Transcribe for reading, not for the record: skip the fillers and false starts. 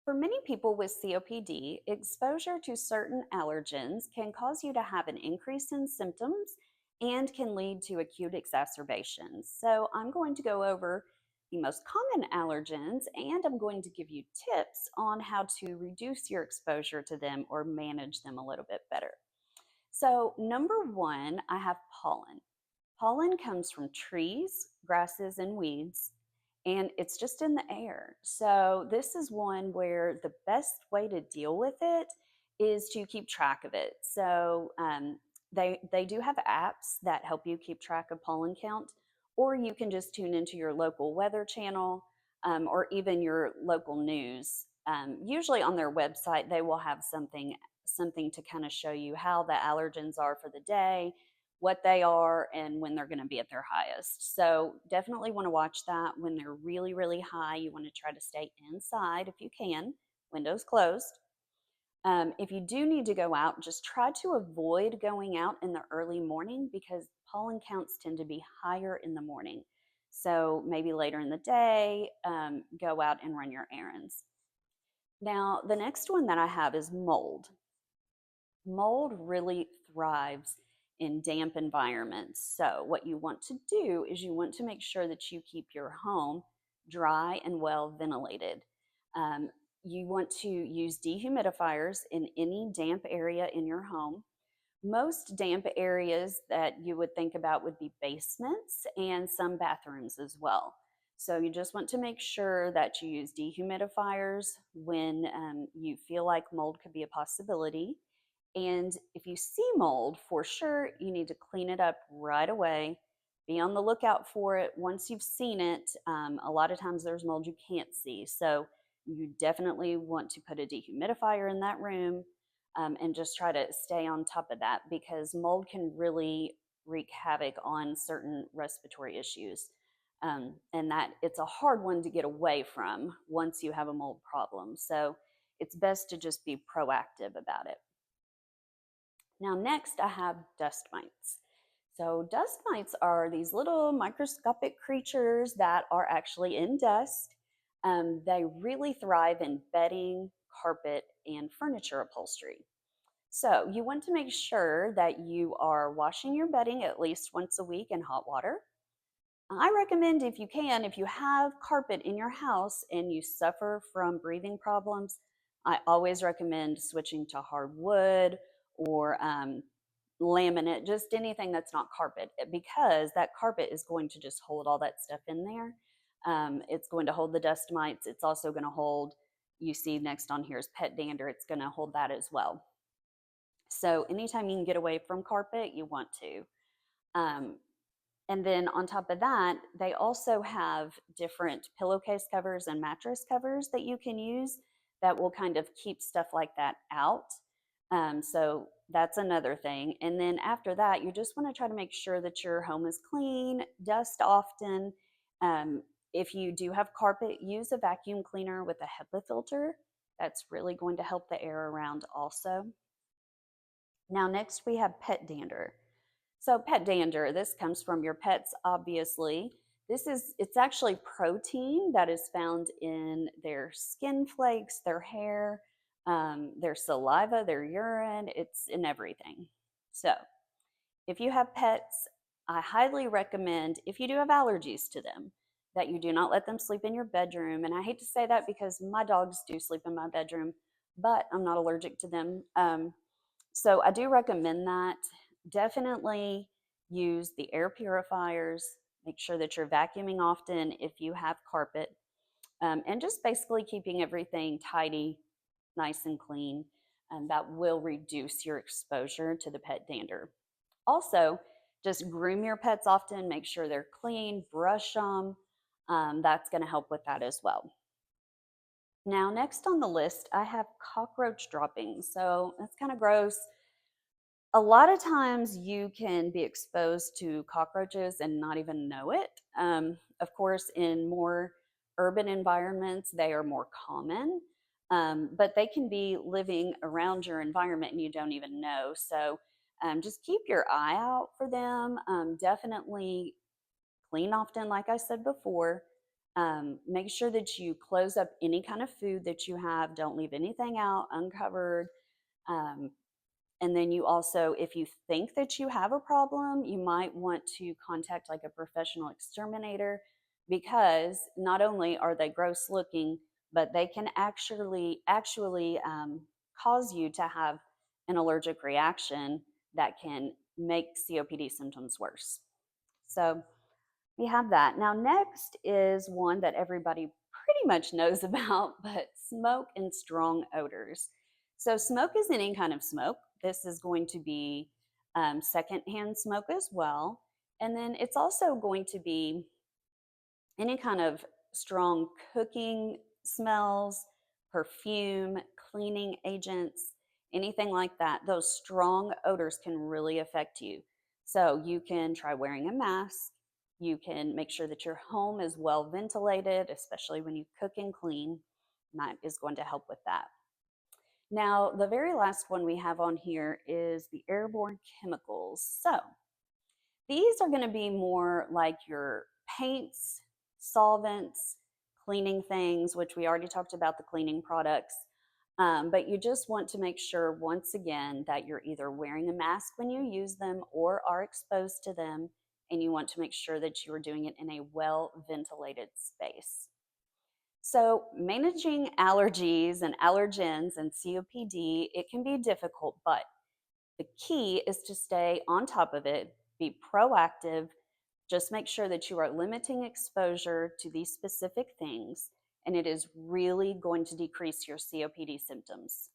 For many people with COPD, exposure to certain allergens can cause you to have an increase in symptoms and can lead to acute exacerbations. So, I'm going to go over the most common allergens and I'm going to give you tips on how to reduce your exposure to them or manage them a little bit better. So, number one, I have pollen. Pollen comes from trees, grasses, and weeds, and it's just in the air. So, this is one where the best way to deal with it is to keep track of it. So, they do have apps that help you keep track of pollen count, or you can just tune into your local weather channel or even your local news. Usually on their website, they will have something to kind of show you how the allergens are for the day, what they are, and when they're going to be at their highest. So definitely want to watch that when they're really, really high. You want to try to stay inside if you can, windows closed. If you do need to go out, just try to avoid going out in the early morning because pollen counts tend to be higher in the morning. So maybe later in the day, go out and run your errands. Now, the next one that I have is mold. Mold really thrives in damp environments. So, what you want to do is you want to make sure that you keep your home dry and well ventilated. Um, you want to use dehumidifiers in any damp area in your home. Most damp areas that you would think about would be basements and some bathrooms as well. So, you just want to make sure that you use dehumidifiers when you feel like mold could be a possibility. And if you see mold, for sure, you need to clean it up right away. Be on the lookout for it once you've seen it. A lot of times there's mold you can't see. So you definitely want to put a dehumidifier in that room and just try to stay on top of that because mold can really wreak havoc on certain respiratory issues. And that it's a hard one to get away from once you have a mold problem. So it's best to just be proactive about it. Now, next I have dust mites. So, dust mites are these little microscopic creatures that are actually in dust. They really thrive in bedding, carpet, and furniture upholstery. So, you want to make sure that you are washing your bedding at least once a week in hot water. I recommend, if you can, if you have carpet in your house and you suffer from breathing problems, I always recommend switching to hardwood or laminate, just anything that's not carpet, because that carpet is going to just hold all that stuff in there. It's going to hold the dust mites. It's also going to hold, you see next on here is pet dander, it's going to hold that as well. So anytime you can get away from carpet, you want to. Um, and then on top of that, they also have different pillowcase covers and mattress covers that you can use that will kind of keep stuff like that out. So that's another thing. And then after that, you just want to try to make sure that your home is clean, dust often. Um, if you do have carpet, use a vacuum cleaner with a HEPA filter. That's really going to help the air around also. Now, next we have pet dander. So pet dander, this comes from your pets, obviously. It's actually protein that is found in their skin flakes, their hair, their saliva, their urine, it's in everything. So if you have pets, I highly recommend, if you do have allergies to them, that you do not let them sleep in your bedroom. And I hate to say that because my dogs do sleep in my bedroom, but I'm not allergic to them. So I do recommend that. Definitely use the air purifiers. Make sure that you're vacuuming often if you have carpet, and just basically keeping everything tidy, nice and clean. And that will reduce your exposure to the pet dander. Also, just groom your pets often. Make sure they're clean, brush them. That's going to help with that as well. Now, next on the list, I have cockroach droppings. So that's kind of gross. A lot of times you can be exposed to cockroaches and not even know it. Of course, in more urban environments, they are more common, but they can be living around your environment and you don't even know. So just keep your eye out for them. Definitely clean often, like I said before. Make sure that you close up any kind of food that you have. Don't leave anything out uncovered. Um, and then you also, if you think that you have a problem, you might want to contact like a professional exterminator, because not only are they gross looking, but they can actually cause you to have an allergic reaction that can make COPD symptoms worse. So we have that. Now, next is one that everybody pretty much knows about, but smoke and strong odors. So, smoke is any kind of smoke. This is going to be secondhand smoke as well. And then it's also going to be any kind of strong cooking smells, perfume, cleaning agents, anything like that. Those strong odors can really affect you. So you can try wearing a mask. You can make sure that your home is well ventilated, especially when you cook and clean. And that is going to help with that. Now, the very last one we have on here is the airborne chemicals. So, these are going to be more like your paints, solvents, cleaning things, which we already talked about the cleaning products. But you just want to make sure, once again, that you're either wearing a mask when you use them or are exposed to them. And you want to make sure that you are doing it in a well ventilated space. So, managing allergies and allergens and COPD, it can be difficult, but the key is to stay on top of it, be proactive, just make sure that you are limiting exposure to these specific things, and it is really going to decrease your COPD symptoms.